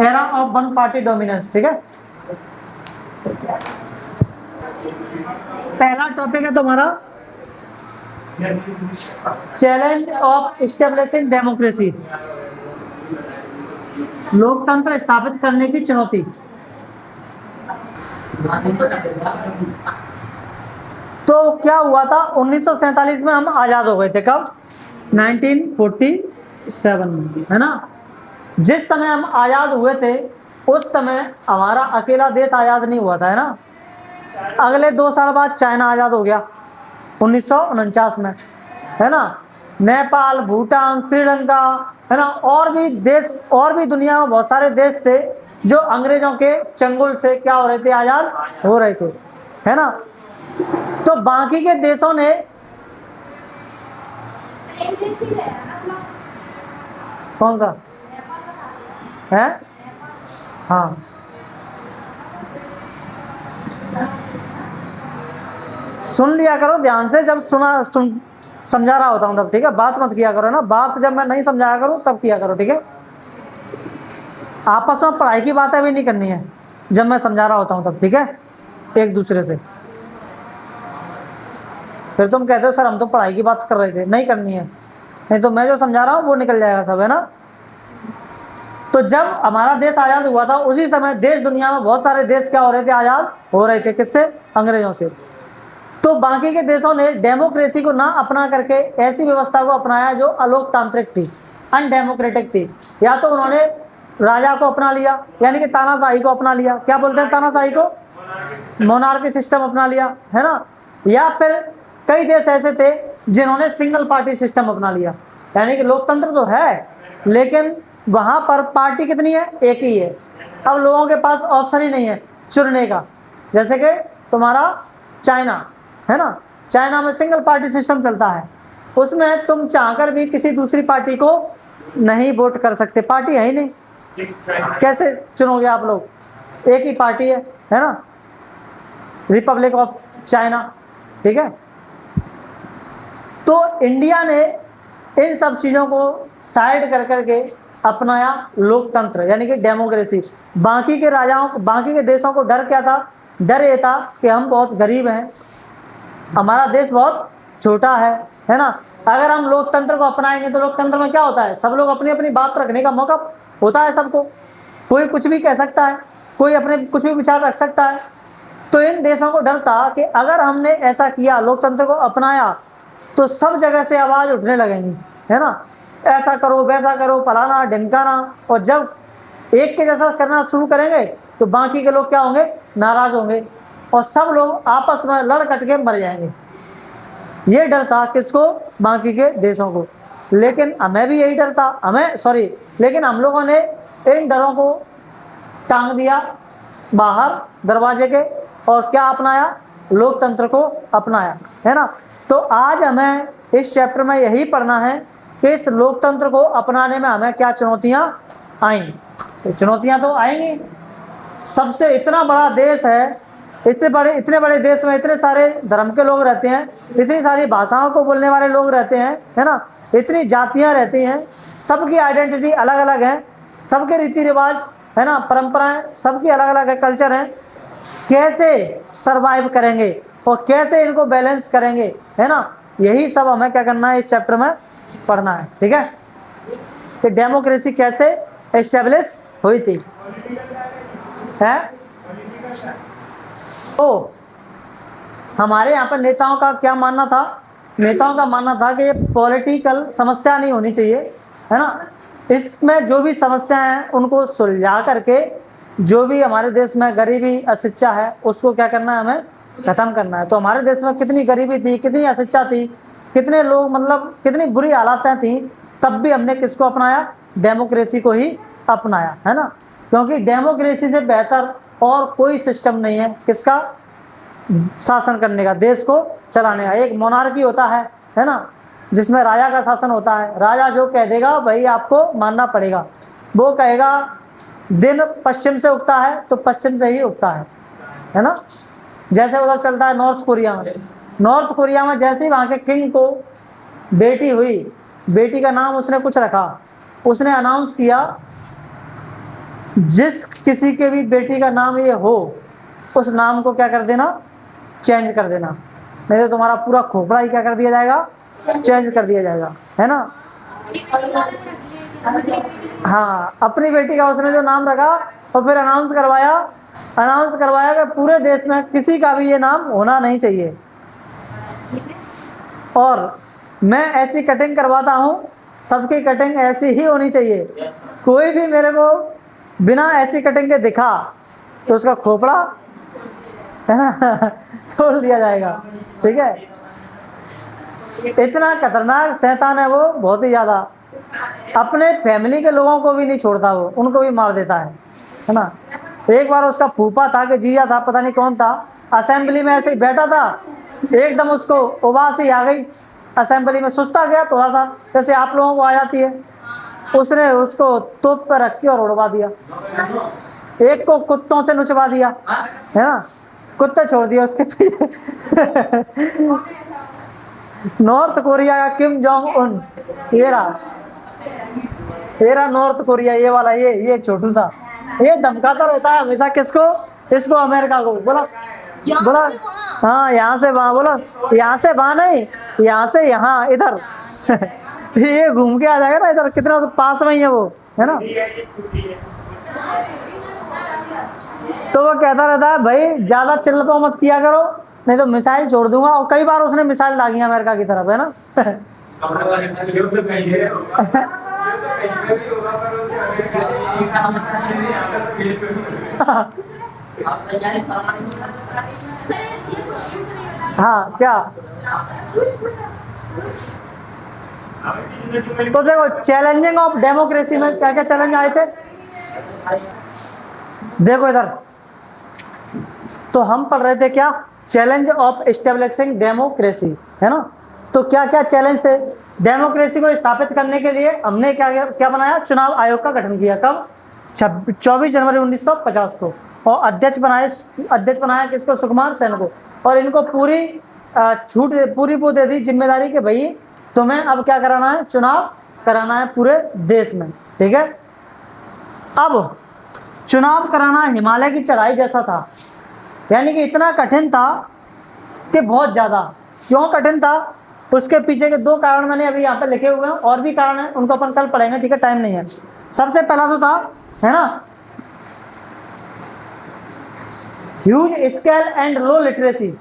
Era of one party dominance. ठीक है, पहला टॉपिक है तुम्हारा चैलेंज ऑफ स्टेब्लिशिंग डेमोक्रेसी, लोकतंत्र स्थापित करने की चुनौती। तो क्या हुआ था 1947 में हम आजाद हो गए थे। कब? 1947 में, है ना। जिस समय हम आजाद हुए थे उस समय हमारा अकेला देश आजाद नहीं हुआ था, है ना। अगले 2 साल बाद चाइना आजाद हो गया 1949 में, है ना। नेपाल, भूटान, श्रीलंका, है ना, और भी देश, और भी दुनिया में बहुत सारे देश थे जो अंग्रेजों के चंगुल से क्या हो रहे थे, आजाद हो रहे थे, है ना। तो बाकी के देशों ने कौन सा है? हाँ, सुन लिया करो ध्यान से, जब समझा रहा होता हूं तब, ठीक है। बात मत किया करो ना, बात जब मैं नहीं समझाया करूं तब किया करो, ठीक है। आपस में पढ़ाई की बातें भी नहीं करनी है जब मैं समझा रहा होता हूं तब, ठीक है, एक दूसरे से। फिर तुम कहते हो सर हम तो पढ़ाई की बात कर रहे थे, नहीं करनी है, नहीं तो मैं जो समझा रहा हूं वो निकल जाएगा सब, है ना। तो जब हमारा देश आजाद हुआ था उसी समय देश दुनिया में बहुत सारे देश क्या हो रहे थे, आजाद हो रहे थे। किससे? अंग्रेजों से। तो बाकी के देशों ने डेमोक्रेसी को ना अपना करके ऐसी व्यवस्था को अपनाया जो अलोकतांत्रिक थी, अनडेमोक्रेटिक थी। या तो उन्होंने राजा को अपना लिया, यानी कि तानाशाही को अपना लिया। क्या बोलते हैं तानाशाही को? मोनार्की सिस्टम अपना लिया, है ना। या फिर कई देश ऐसे थे जिन्होंने सिंगल पार्टी सिस्टम अपना लिया, यानी कि लोकतंत्र तो है लेकिन वहां पर पार्टी कितनी है? एक ही है। अब लोगों के पास ऑप्शन ही नहीं है चुनने का। जैसे कि तुम्हारा चाइना, है ना, चाइना में सिंगल पार्टी सिस्टम चलता है, उसमें तुम चाहकर भी किसी दूसरी पार्टी को नहीं वोट कर सकते, पार्टी है ही नहीं। कैसे चुनोगे आप लोग? एक ही पार्टी है ना, रिपब्लिक ऑफ चाइना, ठीक है। तो इंडिया ने इन सब चीजों को साइड कर करके अपनाया लोकतंत्र, यानी कि डेमोक्रेसी। बाकी के राजाओं को, बाकी के देशों को डर क्या था? डर ये था कि हम बहुत गरीब हैं, हमारा देश बहुत छोटा है ना। अगर हम लोकतंत्र को अपनाएंगे तो लोकतंत्र में क्या होता है, सब लोग अपनी अपनी बात रखने का मौका होता है सबको, कोई कुछ भी कह सकता है, कोई अपने कुछ भी विचार रख सकता है। तो इन देशों को डर था कि अगर हमने ऐसा किया, लोकतंत्र को अपनाया, तो सब जगह से आवाज उठने लगेंगी, है ना, ऐसा करो वैसा करो, फलाना ढिमकाना। और जब एक के जैसा करना शुरू करेंगे तो बाकी के लोग क्या होंगे? नाराज होंगे और सब लोग आपस में लड़ कट के मर जाएंगे। ये डर था किसको? बाकी के देशों को। लेकिन हमें भी यही डर था, लेकिन हम लोगों ने इन डरों को टांग दिया बाहर दरवाजे के और क्या अपनाया? लोकतंत्र को अपनाया, है ना। तो आज हमें इस चैप्टर में यही पढ़ना है कि इस लोकतंत्र को अपनाने में हमें क्या चुनौतियां आई। तो चुनौतियां तो आएंगी, सबसे इतना बड़ा देश है, इतने बड़े देश में इतने सारे धर्म के लोग रहते हैं, इतनी सारी भाषाओं को बोलने वाले लोग रहते हैं, है ना, इतनी जातियां रहती हैं, सबकी आइडेंटिटी अलग अलग है, सबके रीति रिवाज, है ना, परंपराएं सबकी अलग अलग है, कल्चर हैं। कैसे सरवाइव करेंगे और कैसे इनको बैलेंस करेंगे, है ना, यही सब हमें क्या करना है, इस चैप्टर में पढ़ना है, ठीक है। कि डेमोक्रेसी कैसे एस्टेब्लिश हुई थी, है। तो हमारे यहाँ पर नेताओं का क्या मानना था? नेताओं का मानना था कि ये पॉलिटिकल समस्या नहीं होनी चाहिए, है ना। इसमें जो भी समस्या हैं उनको सुलझा करके जो भी हमारे देश में गरीबी अशिक्षा है उसको क्या करना है, हमें खत्म करना है। तो हमारे देश में कितनी गरीबी थी, कितनी अशिक्षा थी, कितने लोग, मतलब कितनी बुरी हालातें थी, तब भी हमने किसको अपनाया? डेमोक्रेसी को ही अपनाया, है ना। क्योंकि डेमोक्रेसी से बेहतर और कोई सिस्टम नहीं है किसका? शासन करने का, देश को चलाने का। एक मोनार्की होता है ना, जिसमें राजा का शासन होता है। राजा जो कह देगा वही आपको मानना पड़ेगा। वो कहेगा दिन पश्चिम से उगता है तो पश्चिम से ही उगता है ना। जैसे उधर चलता है नॉर्थ कोरिया में, नॉर्थ कोरिया में जैसे ही वहाँ के किंग को बेटी हुई, बेटी का नाम उसने कुछ रखा, उसने अनाउंस किया जिस किसी के भी बेटी का नाम ये हो उस नाम को क्या कर देना, चेंज कर देना, नहीं तो तुम्हारा पूरा खोपड़ा ही क्या कर दिया जाएगा, चेंज कर दिया जाएगा, है ना। हाँ, अपनी बेटी का उसने जो नाम रखा और फिर अनाउंस करवाया कि पूरे देश में किसी का भी ये नाम होना नहीं चाहिए, और मैं ऐसी कटिंग करवाता हूँ, सबकी कटिंग ऐसी ही होनी चाहिए, कोई भी मेरे को बिना ऐसी कटिंग के दिखा तो उसका खोपड़ा, है ना, तोड़ दिया जाएगा, ठीक है। इतना खतरनाक शैतान है वो, बहुत ही ज्यादा, अपने फैमिली के लोगों को भी नहीं छोड़ता वो, उनको भी मार देता है ना। एक बार उसका फूफा था कि जीजा था, पता नहीं कौन था, असेंबली में ऐसे ही बैठा था, एकदम उसको उबासी आ गई, असेंबली में सुस्ता गया थोड़ा सा, जैसे आप लोगों को आ जाती है, उसने उसको तोप पर रख के और उड़वा दिया, एक को कुत्तों से नुचवा दिया, है ना, कुत्ते छोड़ दिया उसके पीछे। नॉर्थ कोरिया का किम जोंग उन, ये रहा नॉर्थ कोरिया, ये वाला, ये छोटू सा, ये धमकाता रहता है हमेशा, किसको, इसको, अमेरिका को, बोला हाँ यहाँ से वहां, बोला यहाँ से वहां नहीं, यहाँ से यहाँ, इधर। ये घूम के आ जाएगा ना इधर, कितना तो पास में ही है वो, है ना। तो वो कहता रहता है भाई ज्यादा चिल्लपो मत किया करो, नहीं तो मिसाइल छोड़ दूंगा, और कई बार उसने मिसाइल दागी अमेरिका की तरफ, है ना। हाँ क्या, तो देखो चैलेंजिंग ऑफ डेमोक्रेसी में क्या क्या चैलेंज आए थे, देखो इधर, तो हम पढ़ रहे थे क्या, चैलेंज ऑफ एस्टेब्लिशिंग डेमोक्रेसी, है ना। तो क्या क्या चैलेंज थे, डेमोक्रेसी को स्थापित करने के लिए हमने क्या बनाया, चुनाव आयोग का गठन किया, कब, 24 जनवरी 1950 को, और अध्यक्ष बनाया किसको, सुकुमार सेन को, और इनको पूरी छूट, पूरी वो दे दी जिम्मेदारी कि भाई तुम्हें अब क्या कराना है, चुनाव कराना है पूरे देश में, ठीक है। अब चुनाव कराना हिमालय की चढ़ाई जैसा था, यानी कि इतना कठिन था कि बहुत ज़्यादा, क्यों कठिन था, उसके पीछे के दो कारण मैंने अभी यहाँ पे लिखे हुए हैं, और भी कारण है, उनको अपन कल पढ़ेंगे, ठीक है, टाइम नहीं है। सबसे पहला तो था, है ना, huge scale and low literacy.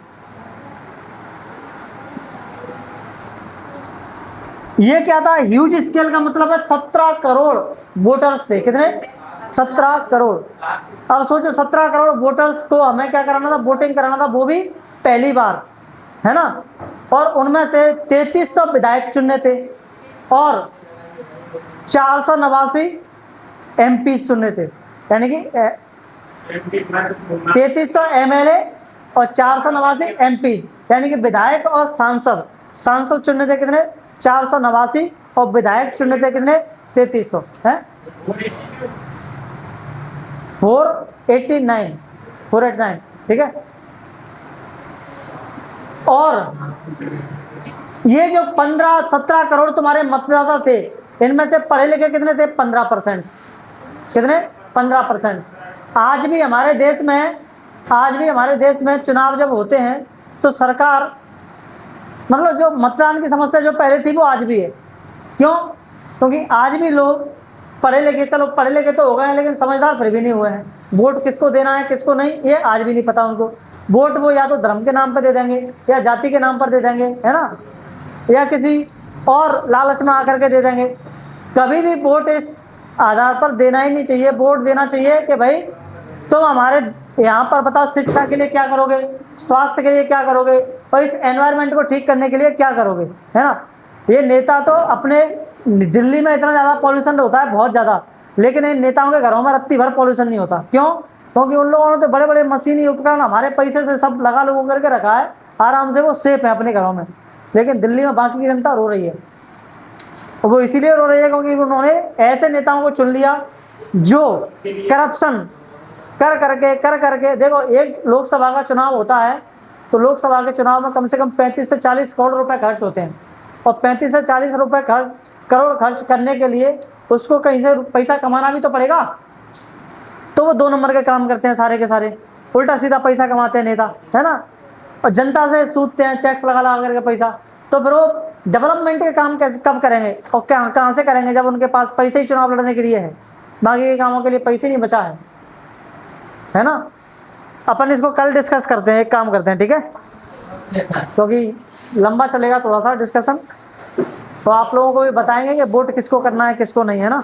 ये क्या था, ह्यूज स्केल का मतलब है 17 करोड़ वोटर्स थे, कितने, 17 करोड़। अब सोचो 17 करोड़ वोटर्स को हमें क्या कराना था, वोटिंग कराना था, वो भी पहली बार, है ना, और उनमें से 3300 विधायक चुनने थे, और 489 MP चुनने थे, यानी कि 3300 MLA और 489 MP, यानी कि विधायक और सांसद चुनने थे कितने, 489, और विधायक चुनने थे कितने, 3300, है 489, ठीक है। और ये जो 17 करोड़ तुम्हारे मतदाता थे, इनमें से पढ़े लिखे कितने थे, 15%, कितने, 15%। आज भी हमारे देश में चुनाव जब होते हैं तो सरकार, मतलब जो मतदान की समस्या जो पहले थी वो आज भी है, क्यों, क्योंकि आज भी लोग पढ़े लिखे, चलो पढ़े लिखे तो हो गए हैं लेकिन समझदार फिर भी नहीं हुए हैं, वोट किसको देना है किसको नहीं ये आज भी नहीं पता उनको, वोट वो या तो धर्म के नाम पर दे देंगे या जाति के नाम पर दे देंगे, है ना, या किसी और लालच में आकर के दे देंगे। कभी भी वोट इस आधार पर देना ही नहीं चाहिए, वोट देना चाहिए कि भाई तुम हमारे यहाँ पर बताओ शिक्षा के लिए क्या करोगे, स्वास्थ्य के लिए क्या करोगे, और इस एनवायरनमेंट को ठीक करने के लिए क्या करोगे, है ना। ये नेता तो अपने, दिल्ली में इतना ज़्यादा पॉल्यूशन होता है, बहुत ज़्यादा, लेकिन इन नेताओं के घरों में रत्ती भर पॉल्यूशन नहीं होता, क्यों, क्योंकि उन लोगों ने तो बड़े बड़े मशीनी उपकरण हमारे पैसे से सब लगा लो करके रखा है, आराम से वो सेफ है अपने घरों में। लेकिन दिल्ली में बाकी की जनता रो रही है, और वो इसीलिए रो रही है क्योंकि उन्होंने ऐसे नेताओं को चुन लिया जो करप्शन कर करके देखो, एक लोकसभा का चुनाव होता है तो लोकसभा के चुनाव में कम से कम 35 से 40 करोड़ रुपए खर्च होते हैं, और 35 से 40 रुपए करोड़ खर्च करने के लिए उसको कहीं से पैसा कमाना भी तो पड़ेगा। तो वो 2 नंबर के काम करते हैं सारे के सारे, उल्टा सीधा पैसा कमाते हैं नेता, है ना, और जनता से सूदते हैं टैक्स लगा लगा करके पैसा। तो फिर वो डेवलपमेंट के काम कैसे कब करेंगे और क्या कहाँ से करेंगे जब उनके पास पैसे ही चुनाव लड़ने के लिए है, बाकी के कामों के लिए पैसे नहीं बचा है ना। अपन इसको कल डिस्कस करते हैं, एक काम करते हैं, ठीक है, क्योंकि लंबा चलेगा थोड़ा सा डिस्कशन। तो आप लोगों को भी बताएंगे कि वोट किसको करना है किसको नहीं, है ना।